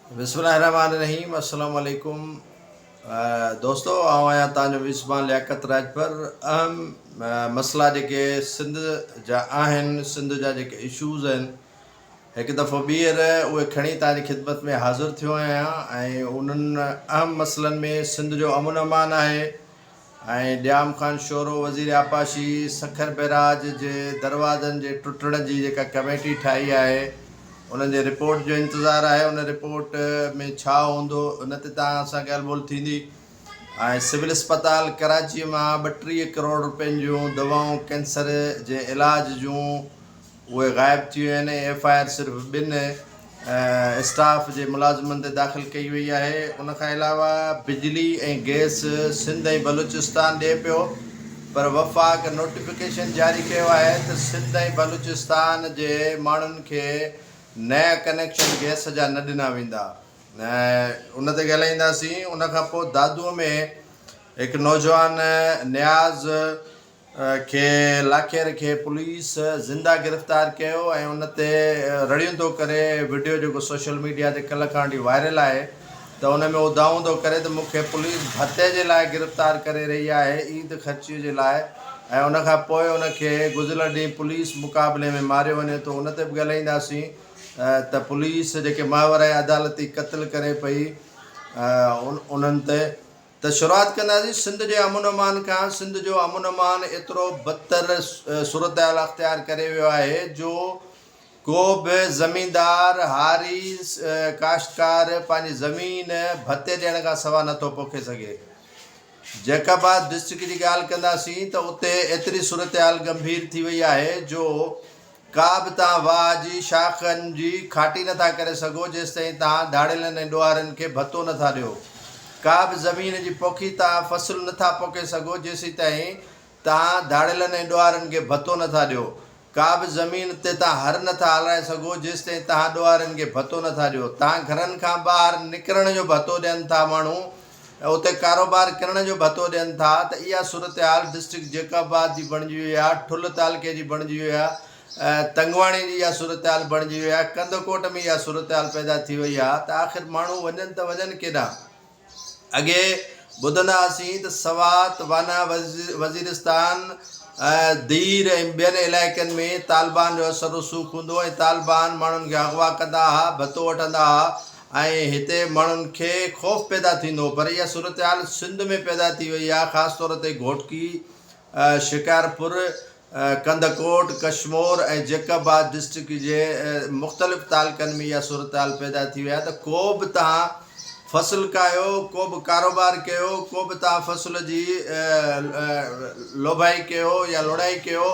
बिस्मिल्लाहिर्रहमानिर्रहीम अस्सलाम वालेकुम। दोस्तों आऊं आहियां तव्हांजो मेज़बान लियाकत राजपर। अहम मसला जेके सिंध जा आहिनि, सिंध जा जेके इशूज़ आहिनि, हिकु दफ़ो ॿीहर उहे खणी तव्हांजी ख़िदमत में हाज़िर थियो आहियां ऐं उन्हनि अहम मसलनि में सिंध जो अमन अमान आहे ऐं ॾियाम ख़ान शोरो वज़ीर आपाशी सखर बैराज जे दरवाज़नि जे टुटण जी जेका कमेटी ठाही आहे उन्हनि जे रिपोर्ट जो इंतज़ारु आहे। उन रिपोर्ट में छा हूंदो उन ते तव्हां सां ॻाल्हि ॿोल थींदी। ऐं सिविल अस्पताल कराची मां 32 करोड़ रुपयनि जूं दवाऊं कैंसर जे इलाज जूं उहे ग़ाइबु थी वियूं आहिनि। FIR सिर्फ़ु 2 स्टाफ जे मुलाज़िमनि ते दाख़िल कई वई आहे। उन खां अलावा बिजली ऐं गैस सिंध ऐं बलूचिस्तान ॾिए पियो, पर वफ़ाक़ नोटिफिकेशन जारी कयो आहे त सिंध ऐं बलूचिस्तान जे माण्हुनि खे नया कनेक्शन गैस जा न ॾिना वेंदा। उन ते ॻाल्हाईंदासीं। उन खां पोइ दादूअ में हिकु नौजवान नियाज़ खे लाखेर खे पुलिस ज़िंदा गिरफ़्तार कयो ऐं उन ते रड़ियूं थो करे। वीडियो जेको सोशल मीडिया ते कल्ह खां वठी वायरल आहे त उन में उहो दावो थो करे त मूंखे पुलिस भत्ते जे लाइ गिरफ़्तार करे रही आहे, ईद ख़र्चीअ जे लाइ, ऐं उन खां पोइ उनखे गुज़िरियल ॾींहुं पुलिस मुक़ाबले में मारियो वञे थो। उन ते बि ॻाल्हाईंदासीं त पुलिस जेके मावरा अदालती क़त्ल करे पई उन्हनि ते। त शुरूआति कंदासीं सिंध जे अमन अमान खां। सिंध जो अमन अमान एतिरो बदतर सूरत हाल अख़्तियार करे वियो आहे जो को बि ज़मींदार हारी काश्तकार पंहिंजी ज़मीन भत्ते ॾियण खां सवाइ नथो पोखे सघे। जैकाबाद डिस्ट्रिक्ट जी ॻाल्हि कंदासीं त उते एतिरी सूरत हाल गंभीर थी वई आहे जो का बि तव्हां वाह जी शाखनि जी खाटी नथा करे सघो जेसिताईं तव्हां दाड़ेलनि ऐं ॾुआरनि खे भत्तो नथा ॾियो। का बि ज़मीन जी पोखी तव्हां फ़सुलु नथा पोखे सघो जेसि ताईं तव्हां दाड़ेलनि ऐं ॾुआरनि खे भत्तो नथा ॾियो। का बि ज़मीन ते तव्हां हर नथा हलाए सघो जेसि ताईं तव्हां ॾुआरनि खे भत्तो नथा ॾियो। तव्हां घरनि खां ॿाहिरि निकिरण जो भत्तो ॾियनि था माण्हू, उते कारोबार करण जो भत्तो ॾियनि था। त इहा सूरत हाल डिस्ट्रिक्ट जैकाबाद जी बणिजी वई आहे, ठुल तालुके जी बणिजी वई आहे, तंगवाणी जी इहा सूरत हाल बणिजी वई आहे, कंदकोट में इहा सूरत हाल पैदा थी वई आहे। त आख़िर माण्हू वञनि त वञनि केॾांहुं? अॻे ॿुधंदा हुआसीं त सवात वाना वज़ीरिस्तान दीर ऐं ॿियनि इलाइक़नि में तालिबान जो असर रसूख़ हूंदो ऐं तालिबान माण्हुनि खे अगवा कंदा हुआ, भत्तो वठंदा हुआ ऐं हिते माण्हुनि खे ख़ौफ़ पैदा थींदो। पर इहा सूरत हाल सिंध में पैदा थी वई आहे, ख़ासि तौर ते घोटकी, शिकारपुर, कंदकोट, कशमोर ऐं जैकाबाद डिस्ट्रिक्ट जे मुख़्तलिफ़ तालुकनि में इहा सूरत हाल पैदा थी वई आहे। त को बि तव्हां फ़सुलु कायो, को बि कारोबार कयो, को बि तव्हां फ़सुल जी लोभाई कयो या लोड़ाई कयो,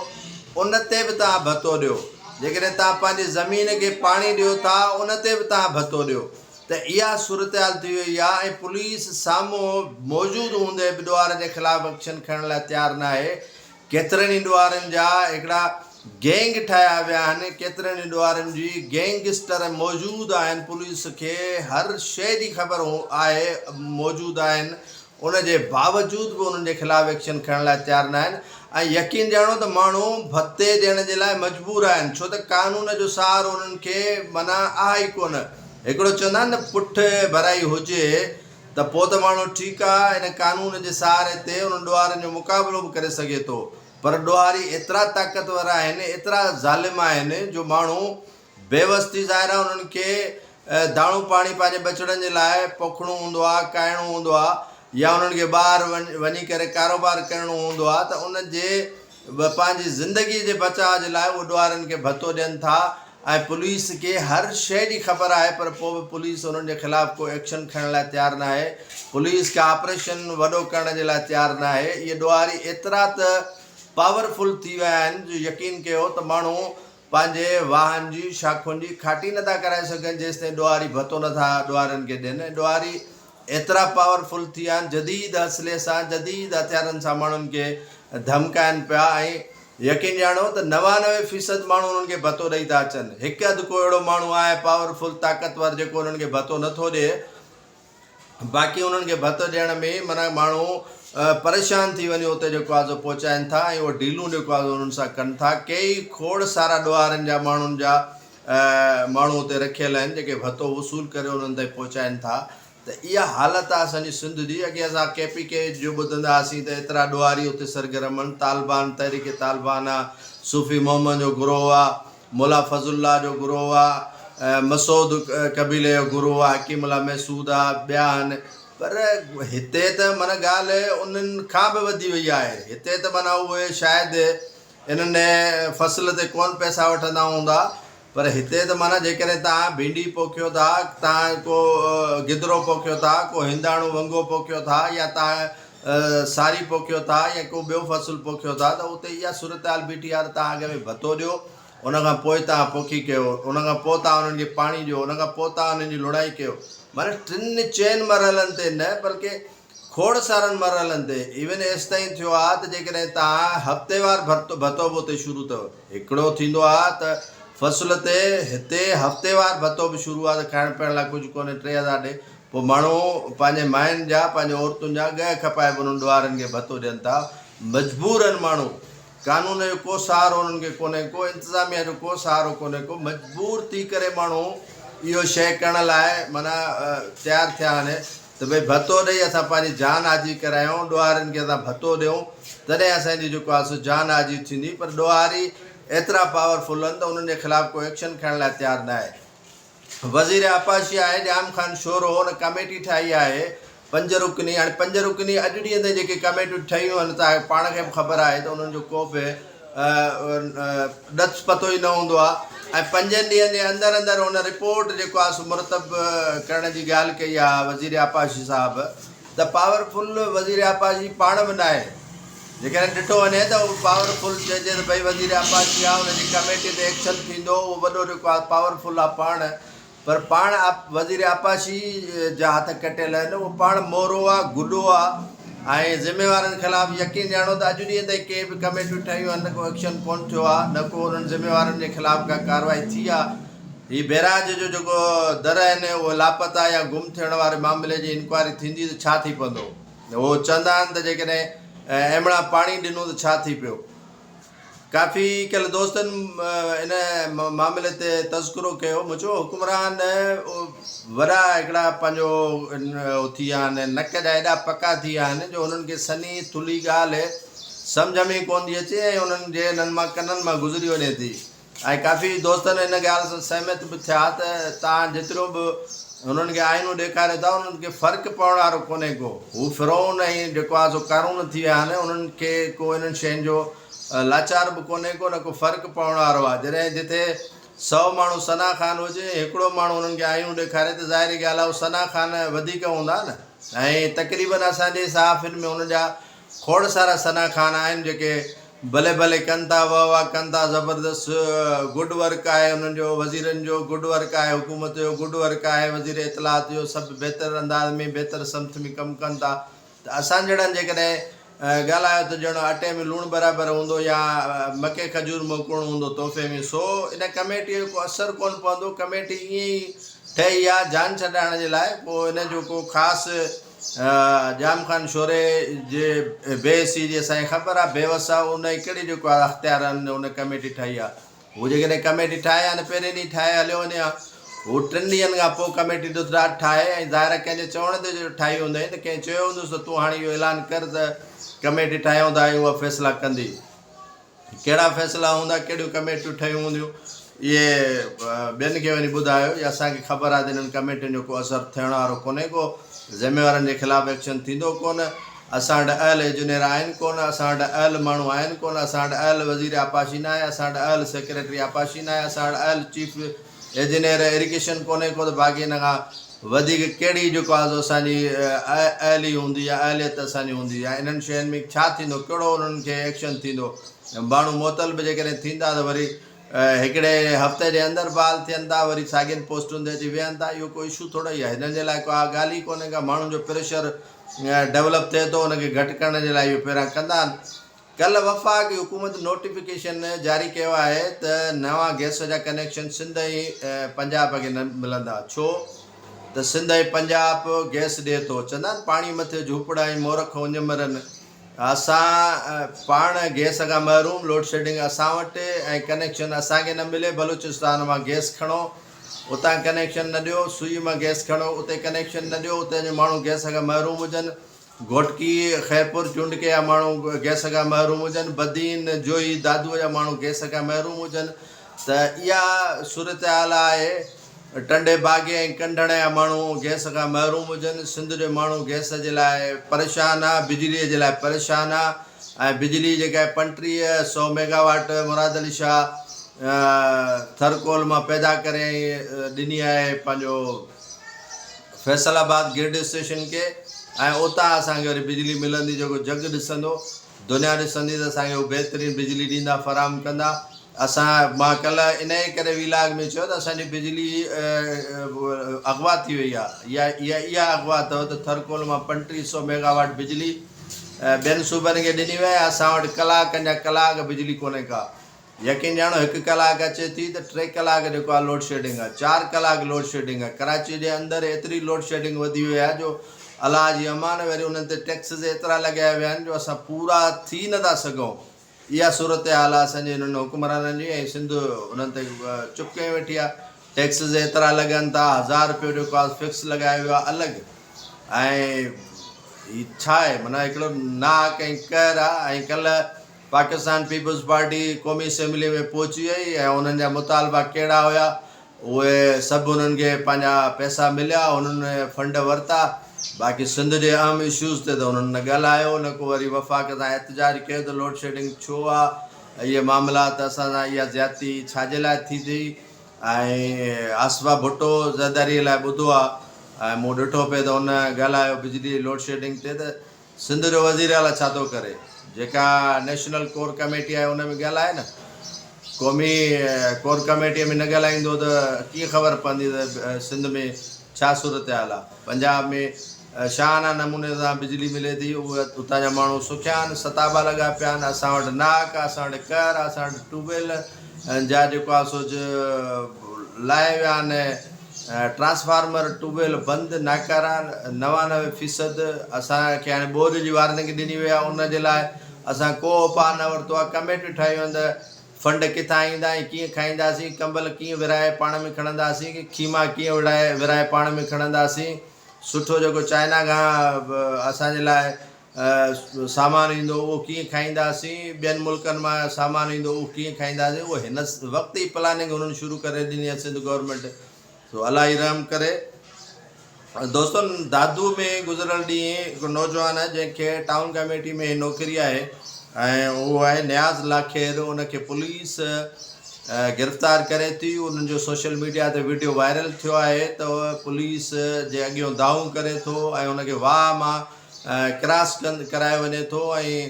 उन ते बि तव्हां भत्तो ॾियो। जेकॾहिं तव्हां पंहिंजी ज़मीन खे पाणी ॾियो था उन ते बि तव्हां भत्तो ॾियो। त इहा सूरत हाल थी वई आहे ऐं पुलिस साम्हूं मौजूदु हूंदे बि ॾुआर जे ख़िलाफ़ु एक्शन खणण लाइ तयारु न आहे। केतिरनि ई ॾुआरनि जा हिकिड़ा गैंग ठाहिया विया आहिनि, केतिरनि ई ॾुआरनि जी गैंगस्टर मौजूदु आहिनि। पुलिस खे हर शइ जी ख़बर आहे, मौजूदु आहिनि, उन जे बावजूद बि उन्हनि जे ख़िलाफ़ु एक्शन खणण लाइ तयारु न आहिनि। ऐं यकीन ॼाणो त माण्हू भत्ते ॾियण जे लाइ मजबूर आहिनि, छो त कानून जो सहारो उन्हनि खे माना आहे ई कोन। हिकिड़ो चवंदा आहिनि न पुठि भराई हुजे त पोइ त माण्हू ठीकु आहे, हिन कानून जे सहारे ते उन्हनि ॾुआरनि जो मुक़ाबिलो बि करे सघे थो। पर ॾुआरी एतिरा ताक़तवर आहिनि, एतिरा ज़ालिम आहिनि जो माण्हू बेवस्ती ज़ाहिर आहे उन्हनि खे दाणू पाणी पंहिंजे बचड़नि जे लाइ पोखणो हूंदो आहे, काइणो हूंदो आहे, या उन्हनि खे ॿाहिरि वञी करे कारोबार करिणो हूंदो आहे। त उन जे पंहिंजी ज़िंदगीअ जे बचाव जे लाइ उहे ॾुआरनि खे भत्तो ॾियनि था। ऐं पुलिस खे हर शइ जी ख़बर आहे, पर पोइ बि पुलिस उन्हनि जे ख़िलाफ़ु को एक्शन खणण लाइ तयारु न आहे। पुलिस खे ऑपरेशन वॾो करण जे लाइ तयारु न आहे। इहे ॾुआरी एतिरा त पावरफुल थी विया आहिनि जो यकीन कयो त माण्हू पंहिंजे वाहन जी शाखुनि जी खाटी नथा कराए सघनि जेसिताईं ॾुआरी भत्तो नथा ॾुआरनि खे ॾियनि। ॾुआरी एतिरा पावरफुल थी विया आहिनि, जदीद हसिले सां, जदीद हथियारनि सां माण्हुनि खे धमकाइनि पिया। ऐं यकीन ॼाणो त 99% माण्हू उन्हनि खे भत्तो ॾेई था अचनि। हिकु अधु को अहिड़ो माण्हू आहे पावरफुल ताक़तवर जेको उन्हनि खे भत्तो नथो ॾिए। बाक़ी उन्हनि खे भत्तो ॾियण में माना माण्हू परेशान थी वञे उते जेको आहे सो पहुचाइनि था ऐं उहो डीलूं जेको आहे उन्हनि सां कनि था। कई खोड़ सारा ॾुआरनि जा माण्हुनि जा माण्हू हुते रखियल आहिनि जेके भतो वसूल करे उन्हनि ताईं पहुचाइनि था। त इहा हालत आहे असांजी सिंध जी। अॻे असां KPK जो ॿुधंदा हुआसीं त एतिरा ॾुआरी हुते सरगर्म आहिनि। तालिबान, तहरीक तालिबान आहे, सूफ़ी मोहम्मद जो गुरोह आहे, मुला फज़ुल्ला जो गुरोह आहे, मसूद कबीले जो गुरोह आहे, हकीमुल्ला महसूद आहे, ॿिया आहिनि। पर हिते त माना ॻाल्हि उन्हनि खां बि वधी वई आहे। हिते त माना उहे शायदि इन्हनि फ़सुल ते कोन पैसा वठंदा हूंदा, पर हिते त माना जेकॾहिं तव्हां भिंडी पोखियो था, तव्हां को गिदरो पोखियो था, को हिंदाणो वंगो पोखियो था, या तव्हां सारी पोखियो था, या को ॿियो फ़सुलु पोखियो था, त उते इहा सूरत हाल बीठी आहे। तव्हां अॻ में भतो ॾियो, उनखां पोइ तव्हां पोखी कयो, उनखां पोइ तव्हां उन्हनि खे पाणी ॾियो, उनखां पोइ तव्हां उन्हनि जी लुड़ाई कयो। माना 3-4 मरहलनि ते न, बल्कि खोड़ सारनि मरहलनि ते इवन एसि ताईं थियो आहे त जेकॾहिं तव्हां हफ़्तेवार भतो बि उते शुरू अथव। हिकिड़ो थींदो आहे त फ़सुल ते हिते हफ़्तेवार भतो बि शुरू आहे, त खाइण पीअण लाइ कुझु कोन्हे, 3000 ॾे पोइ माण्हू पंहिंजे माइनि जा, पंहिंजे औरतुनि जा ॻह खपाए बि उन्हनि ॾुआरनि खे भतो ॾियनि था। मजबूर आहिनि माण्हू, कानून जो को सहारो उन्हनि खे कोन्हे, को इंतिज़ामिया जो को सहारो कोन्हे, को मजबूर थी करे माण्हू इहो शइ करण लाइ माना तयारु थिया आहिनि त भई भतो ॾेई असां पंहिंजी जान हाजी करायूं, ॾुआरनि खे असां भतो ॾियूं, तॾहिं असांजी जेको आहे सो जान हाजी थींदी। पर ॾुआरी एतिरा पावरफुल आहिनि त उन्हनि जे ख़िलाफ़ु को एक्शन खणण लाइ तयारु न आहे। वज़ीर आपाशी आहे जाम ख़ान शोरो, हुन कमेटी ठाही आहे 5 रुकनी। हाणे 5 रुकनी अॼु ॾींहं ताईं जेके कमेटियूं ठहियूं आहिनि, तव्हांखे पाण खे बि ख़बर आहे त उन्हनि जो को बि ॾच पतो ई न हूंदो आहे। ऐं 5 ॾींहंनि जे अंदरि अंदरि हुन रिपोर्ट जेको आहे सो मुरतब करण जी ॻाल्हि कई आहे वज़ीर आपाशी साहिबु। त पावरफुल वज़ीर आपाशी पाण बि न आहे। जेकॾहिं ॾिठो वञे त उहो पावरफुल चइजे त भई वज़ीर आपाशी आहे, हुनजी कमेटी ते एक्शन थींदो, उहो वॾो जेको आहे पावरफुल आहे पाण। पर पाण वज़ीर आपाशी जा हथ कटियल आहिनि, उहो पाण मोरो आहे, गुॾो आहे। ऐं ज़िम्मेवारनि ख़िलाफ़ु यकीन ॼाणो त अॼु ॾींहं ताईं के बि कमेटियूं ठहियूं आहिनि, न को एक्शन कोन थियो आहे, न को उन्हनि ज़िम्मेवारनि जे ख़िलाफ़ु का कार्रवाई थी आहे। हीअ बैराज जो जेको दर आहिनि उहे लापता या गुम थियण वारे मामले जी इंक्वायरी थींदी त छा थी पवंदो। उहो चवंदा आहिनि त जेकॾहिं एमड़ा पाणी ॾिनो त छा थी पियो। काफ़ी कल दोस्तनि इन मामले ते तज़किरो कयो। मुंहिंजो हुकुमरान वॾा हिकिड़ा पंहिंजो थी विया आहिनि, नक जा एॾा पका थी विया आहिनि जो उन्हनि खे सनी थुली ॻाल्हि सम्झ में कोन थी अचे ऐं उन्हनि जे कननि मां गुज़री वञे थी। ऐं काफ़ी दोस्तनि इन ॻाल्हि सां सहमत बि थिया त तव्हां जेतिरो बि उन्हनि खे आइनूं ॾेखारियो था, उन्हनि खे फ़र्क़ु पवण वारो कोन्हे को। हू फिरौन ऐं जेको आहे सो कारून थी विया आहिनि, उन्हनि खे को इन्हनि शयुनि जो लाचार बि कोन्हे को, न को फ़र्क़ु पवण वारो आहे। जॾहिं जिथे 100 माण्हू सना ख़ान हुजे, हिकिड़ो माण्हू उन्हनि खे आइनूं ॾेखारे त ज़ाहिरी ॻाल्हि आहे उहो सना ख़ान वधीक हूंदा न। ऐं तक़रीबन असांजे सहाफ़िन में उन जा खोड़ सारा सना ख़ान आहिनि जेके भले भले कनि था, वाह कनि था, ज़बरदस्त गुड वर्क आहे उन्हनि जो, वज़ीरनि जो गुड वर्क आहे, हुकूमत जो गुड वर्क आहे, वज़ीर इतलात जो, सभु बहितर अंदाज़ में बहितर सम्थ में कमु कनि था। त असां जहिड़नि जेकॾहिं ॻाल्हायो त ॼण अटे में लूणु बराबरि हूंदो या मके खजूर मोकिलिणो हूंदो तोहफ़े में, सो इन कमेटीअ जो को असरु कोन पवंदो। कमेटी ईअं ई ठही आहे जान छॾाइण जे लाइ। पोइ इन जो को ख़ासि जाम ख़ान शोरे जे बेहसी जी असांखे ख़बर आहे, बेवसा उन जी कहिड़ी जेको आहे अख़्तियार आहिनि, उन कमेटी ठाही आहे। हू जेकॾहिं कमेटी ठाहे आहे न, पहिरें ॾींहुं ठाहे हलियो वञे हा, हू 3 ॾींहंनि खां पोइ कमेटी दुधराट ठाहे ऐं ज़ाहिर कंहिंजे चवण ते ठाही हूंदई त कंहिं चयो हूंदुसि त तूं हाणे इहो ऐलान कर त कमेटी ठाहियूं था, उहा फ़ैसिला कंदी। कहिड़ा फ़ैसिला हूंदा, कहिड़ियूं कमेटियूं ठहियूं हूंदियूं, इहे ॿियनि खे वञी ॿुधायो। या असांखे ख़बर आहे त इन्हनि कमेटियुनि जो को असरु थियण वारो कोन्हे को, ज़िम्मेवारनि जे ख़िलाफ़ु एक्शन थींदो कोन। असां वटि अहल इंजीनियर आहिनि कोन, असां वटि अहल माण्हू आहिनि कोन, असां वटि अहल वज़ीर आपाशी न आहे, असां वटि अहल सेक्रेटरी आपाशी न आहे, असां वटि अहल चीफ इंजीनियर इरिगेशन कोन्हे को। त बाक़ी इन खां वधीक कहिड़ी जेको आहे असांजी अहली हूंदी या अहलियत असांजी हूंदी या इन्हनि शयुनि में छा थींदो, कहिड़ो उन्हनि खे एक्शन थींदो। माण्हू मुअतल बि जेकॾहिं थींदा त वरी हिकिड़े हफ़्ते जे अंदरि बहाल थियनि था, वरी साॻियुनि पोस्टुनि ते अची वेहनि था। इहो कोई इशू थोरो ई आहे, हिननि जे लाइ को ॻाल्हि ई कोन्हे का। माण्हुनि जो प्रेशर डेवलप थिए थो, हुनखे घटि करण जे लाइ इहो पहिरियां कंदा आहिनि। कल्ह वफ़ाक़ी हुकूमत नोटिफिकेशन जारी कयो आहे त नवां गैस जा कनेक्शन सिंध ऐं पंजाब खे न मिलंदा। छो त सिंध ऐं पंजाब गैस ॾिए थो, चवंदा आहिनि पाणी मथे झूपड़ा ऐं मोरख उञ मरनि। असां पाण गैस खां महरूम, लोड शेडिंग असां वटि ऐं कनेक्शन असांखे न मिले। बलूचिस्तान मां गैस खणो, उतां कनेक्शन न ॾियो। सुई मां गैस खणो, उते कनेक्शन न ॾियो, उते जो माण्हू गैस खां महरूम हुजनि। घोटकी, खैरपुर, चूंडके जा माण्हू गैस खां महरूम हुजनि। बदीन, जोई, दादूअ जा माण्हू गैस खां महरूम हुजनि। त इहा सूरत हाल आहे। टंडे बागे ऐं कंढण जा माण्हू गैस खां महरूम हुजनि। सिंध जो माण्हू गैस जे लाइ परेशान आहे, बिजलीअ जे लाइ परेशान आहे। ऐं बिजली जेका आहे 3500 मेगावाट मुराद अली शाह थरकोल मां पैदा करे ॾिनी आहे पंहिंजो फैसलाबाद ग्रिड स्टेशन खे। ऐं उतां असांखे वरी बिजली मिलंदी, जेको जग ॾिसंदो, दुनिया ॾिसंदी, त असांखे उहे बहितरीनु बिजली ॾींदा, फ़राहम कंदा। मां कल्ह इन जे करे वीलाग में चयो त असांजी बिजली अगवा थी वई आहे। इहा अगवा अथव त थरकोल मां 3500 मेगावाट बिजली ॿियनि सूबनि खे ॾिनी वई आहे। असां वटि कलाकनि जा कलाक बिजली कोन्हे का। यकीन ॼाणो, 1 कलाक अचे थी त 3 कलाक जेको आहे लोड शेडिंग आहे, 4 कलाक लोड शेडिंग आहे। कराची जे अंदरि एतिरी लोड शेडिंग वधी वई आहे जो अलाह जी अमान। वरी उन्हनि ते टैक्सिस एतिरा लॻाया विया आहिनि जो असां पूरा थी नथा सघूं। इहा सूरत हाल आहे असांजे हिननि हुकुमराननि जी। ऐं सिंध उन्हनि ते चुप कई वेठी आहे। टैक्सिस एतिरा लॻनि था, 1000 रुपयो जेको आहे फिक्स लॻायो वियो आहे अलॻि। ऐं हीअ छा आहे, माना हिकिड़ो नाक ऐं कर आहे। ऐं कल्ह पाकिस्तान पीपल्स पार्टी क़ौमी असेंबली में पहुची वई ऐं उन्हनि जा मुतालबा कहिड़ा हुया, उहे सभु उन्हनि खे पंहिंजा पैसा मिलिया, उन्हनि फंड वरिता। बाक़ी सिंध जे अहम इशूज़ ते त उन्हनि न ॻाल्हायो, न को वरी वफ़ाक़ सां एहतजाज कयो त लोड शेडिंग छो आहे, इहे मामलात असां सां, इहा ज़्यादती छाजे लाइ थी थी। ऐं आसिफ़ा भुट्टो ज़रदारीअ लाइ ॿुधो आहे ऐं मूं ॾिठो पिए त उन ॻाल्हायो बिजली लोड शेडिंग ते। त सिंध जो वज़ीर आला छा थो करे? जेका नेशनल कोर कमेटी आहे उन में ॻाल्हाए न। क़ौमी कोर कमेटीअ में न ॻाल्हाईंदो त कीअं ख़बर पवंदी त सिंध में छा सूरत हाल आहे। पंजाब में शाहाना नमूने सां बिजली मिले थी, उहे उतां जा माण्हू सुखिया आहिनि, सताबा लॻा पिया आहिनि। असां वटि नाक आहे, असां वटि कर आहे, असां वटि ट्यूबवेल जा जेको आहे सो लाहे विया आहिनि। ट्रांसफार्मर, ट्यूबवेल बंदि, नाकारा 99%। असांखे हाणे बोर जी वारंटी ॾिनी वई आहे, उन जे लाइ असां को उपाउ न वरितो आहे। कमेटियूं ठाहियूं आहिनि त फंड किथां ईंदा ऐं कीअं खाईंदासीं, कंबल कीअं विराए पाण में खणंदासीं, खीमा कीअं विराए पाण में खणंदासीं, सुठो जेको चाइना खां असांजे लाइ सामान ईंदो उहो कीअं खाईंदासीं, ॿियनि मुल्कनि मां सामान ईंदो उहो कीअं खाईंदासीं। उहो हिन वक़्तु ई प्लानिंग हुननि शुरू करे ॾिनी आहे सिंध गवर्नमेंट। तो अलाह ई रहम करे। दोस्तनि, दादू में गुज़िरियल ॾींहुं हिकु नौजवान आहे जंहिंखे टाउन कमेटी में नौकिरी आहे ऐं उहो आहे नियाज़ लाखेर। उनखे पुलिस गिरफ़्तार करे थी। उन्हनि जो सोशल मीडिया ते वीडियो वायरल थियो आहे त पुलिस जे अॻियां दाऊं करे थो ऐं उनखे वाह मां क्रॉस कराए वञे थो ऐं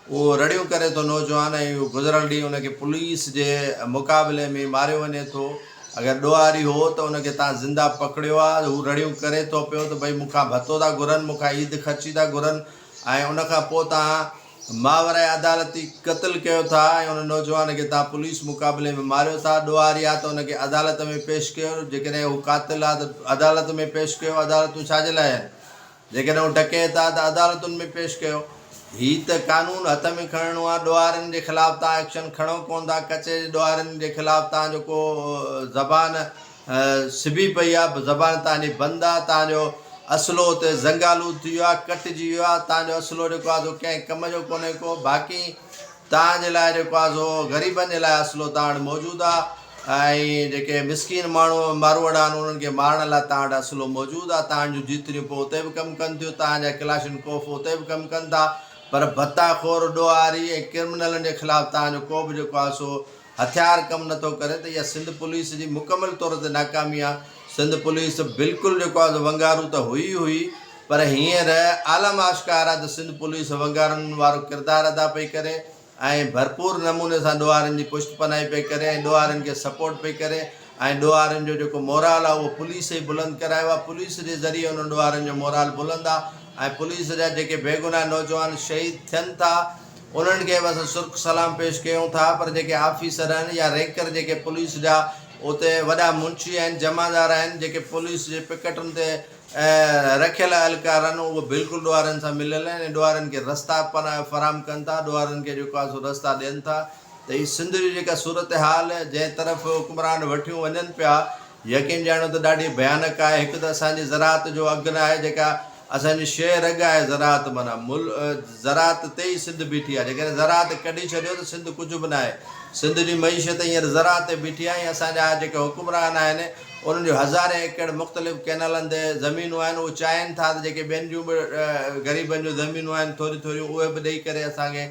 उहो रड़ियूं करे थो नौजवान। ऐं गुज़िरियल ॾींहुं उनखे पुलिस जे मुक़ाबले में मारियो वञे थो। अगरि ॾोहारी हो त उनखे तव्हां ज़िंदा पकड़ियो आहे। हू रड़ियूं करे थो पियो त भई मूंखां भतो था घुरनि, मूंखां ईद ख़र्ची था घुरनि। ऐं उनखां पोइ तव्हां मावराए अदालती क़तलु कयो था ऐं उन नौजवान खे तव्हां पुलिस मुक़ाबले में मारियो था। ॾोहारी आहे त उनखे अदालत में पेश कयो। जेकॾहिं हू क़ातिल आहे त अदालत में पेश कयो। अदालतूं छाजे लाइ आहिनि? जेकॾहिं हू टके था त अदालतुनि में पेश कयो। हीअ त कानून हथ में खणणो आहे। ॾोहारनि जे ख़िलाफ़ु तव्हां एक्शन खणो कोन था। कचे ॾोहारनि जे ख़िलाफ़ु तव्हां जेको ज़बान सिबी पई आहे, ज़बान तव्हांजी बंदि आहे। तव्हांजो असलो हुते ज़ंगालू थी वियो आहे, कटिजी वियो आहे। तव्हांजो असलो जेको आहे सो कंहिं कम जो कोन्हे को। बाक़ी तव्हांजे लाइ जेको आहे सो ग़रीबनि जे लाइ असलो तव्हां वटि मौजूदु आहे। ऐं जेके मिसकिन माण्हू मारवड़ आहिनि उन्हनि खे मारण लाइ तव्हां वटि असलो मौजूदु आहे। तव्हांजूं जीतरियूं पोइ उते बि कमु कनि थियूं, तव्हांजा क्लाशन कोफ उते बि कमु कनि था। पर भत्ताखोर, ॾोहारी ऐं क्रिमिनलनि जे ख़िलाफ़ु तव्हांजो को बि जेको आहे सो हथियार कमु नथो करे। त इहा सिंध पुलिस जी मुकमल तौर ते नाकामी आहे। सिंध पुलिस बिल्कुलु जेको आहे वंगारू त हुई, पर हींअर आलम आश्कार आहे त सिंध पुलिस वंगारनि वारो किरदारु अदा पई करे ऐं भरपूर नमूने सां ॾोहारनि जी पुष्ट पनाही पई करे ऐं ॾोहारनि खे सपोर्ट पई करे। ऐं ॾोहारनि जो जेको मोराल आहे उहो पुलिस ई बुलंद करायो आहे। पुलिस जे ज़रिए उन ॾोहारनि जो मोराल बुलंद आहे। ऐं पुलिस जा जेके बेगुनाह नौजवान शहीद थियनि था उन्हनि खे बि असां सुर्ख सलाम पेश कयूं था। पर जेके ऑफिसर आहिनि या रैंकर जेके पुलिस जा उते वॾा मुंशी आहिनि, जमादार आहिनि, जेके पुलिस जे पिकटुनि ते रखियल एहलकार आहिनि, उहे बिल्कुलु ॾुआरनि सां मिलियल आहिनि ऐं ॾुआरनि खे रस्ता फराहम कनि था, ॾुआरनि खे जेको आहे सो रस्ता ॾियनि था। त हीअ सिंध जी जेका सूरत हाल जंहिं तरफ़ हुकुमरान वठियूं वञनि पिया, यकीन ॼाणो त ॾाढी भयानक आहे। हिकु त असांजी ज़राअत जो अघु न आहे, जेका असांजी शेर अघु आहे ज़राअत, माना ज़राअत ते ई सिंध बीठी आहे। जेकॾहिं ज़राअत कढी छॾियो त सिंध कुझु बि न आहे। सिंध जी मईशत हींअर ज़राअत ते बीठी आहे। ऐं असांजा जेके हुकुमरान आहिनि उन्हनि जो हज़ारे एकड़ मुख़्तलिफ़ कैनलनि ते ज़मीनूं आहिनि, उहे चाहिनि था त जेके ॿियनि जूं बि ग़रीबनि जूं ज़मीनूं आहिनि थोरियूं थोरियूं, उहे बि ॾेई करे असांखे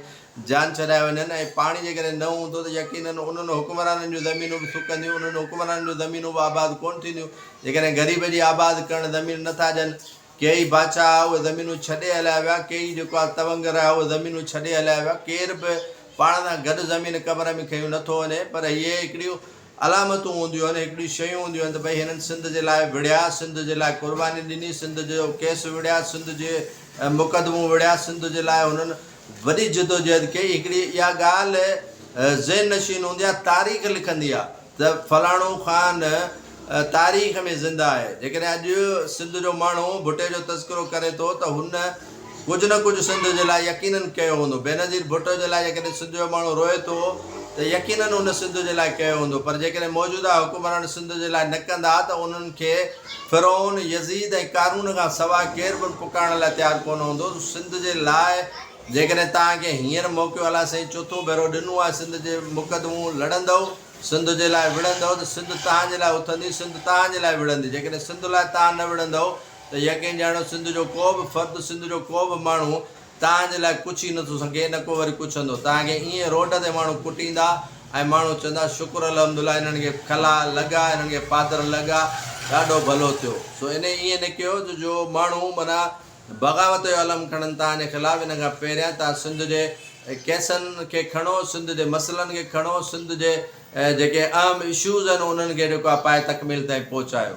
जान छॾाए वञनि। ऐं पाणी जेकॾहिं न हूंदो त यकीननि उन्हनि हुकुमराननि जूं ज़मीनूं बि सुकंदियूं, उन्हनि हुकुमराननि जूं ज़मीनूं बि आबाद कोन थींदियूं। जेकॾहिं ग़रीब जी आबाद करणु ज़मीन नथा ॾियनि, कई बादशाह उहे ज़मीनूं छॾे हलिया विया, कई जेको आहे तवंगर आहे उहे ज़मीनूं छॾे हलिया विया, केर बि पाण सां गॾु ज़मीन क़बर में खयूं नथो वञे। पर इहे हिकिड़ियूं अलामतूं हूंदियूं आहिनि, हिकिड़ियूं शयूं हूंदियूं आहिनि त भई हिननि सिंध जे लाइ विढ़िया, सिंध जे लाइ क़ुर्बानी ॾिनी, सिंध जो केस विढ़िया, सिंध जे मुक़दमो विढ़िया, सिंध जे लाइ हुननि वॾी जिदोजहद कई। हिकिड़ी इहा ॻाल्हि ज़हन नशीन हूंदी आहे, तारीख़ लिखंदी आहे त फलाणो ख़ान तारीख़ में ज़िंदा आहे। जेकॾहिं अॼु सिंध जो माण्हू भुटे जो तज़किरो करे थो त हुन कुझु न कुझु सिंध जे लाइ यकीननि कयो हूंदो। बेनज़ीर भुट्टो जे लाइ जेकॾहिं सिंध जो माण्हू रोए थो त यकीननि हुन सिंध जे लाइ कयो हूंदो। पर जेकॾहिं मौजूदा हुकुमरान सिंध जे लाइ न कंदा त उन्हनि खे फ़िरौन, यज़ीद ऐं कारून खां सवाइ केर बि पुकारण लाइ तयारु कोन हूंदो। सिंध जे लाइ जेकॾहिं तव्हांखे हींअर मौक़ो अलाह साईं चोथों भेरो ॾिनो आहे, सिंध जे मुक़दमो लड़ंदव, सिंध जे लाइ विढ़ंदव त सिंध तव्हांजे लाइ उथंदी, सिंध तव्हांजे लाइ विढ़ंदी। जेकॾहिं सिंध लाइ तव्हां न विढ़ंदव त यकीन ॼाणो सिंध जो को बि फ़र्दु, सिंध जो को बि माण्हू तव्हांजे लाइ कुझु ई नथो सघे, न को वरी पुछंदो। तव्हांखे ईअं रोड ते माण्हू कुटींदा ऐं माण्हू चवंदा शुक्र अल्हम्दुलिल्लाह हिननि खे खला लॻा, हिननि खे पादर लॻा, ॾाढो भलो थियो। सो इन ईअं न कयो जो माण्हू माना बग़ावत जो अलम खणनि तव्हांजे ख़िलाफ़ु। इन खां पहिरियां तव्हां सिंध जे केसनि खे खणो, सिंध जे मसइलनि खे खणो, सिंध जे जेके अहम इशूज़ आहिनि उन्हनि खे जेको आहे पाए तकमील ताईं पहुचायो।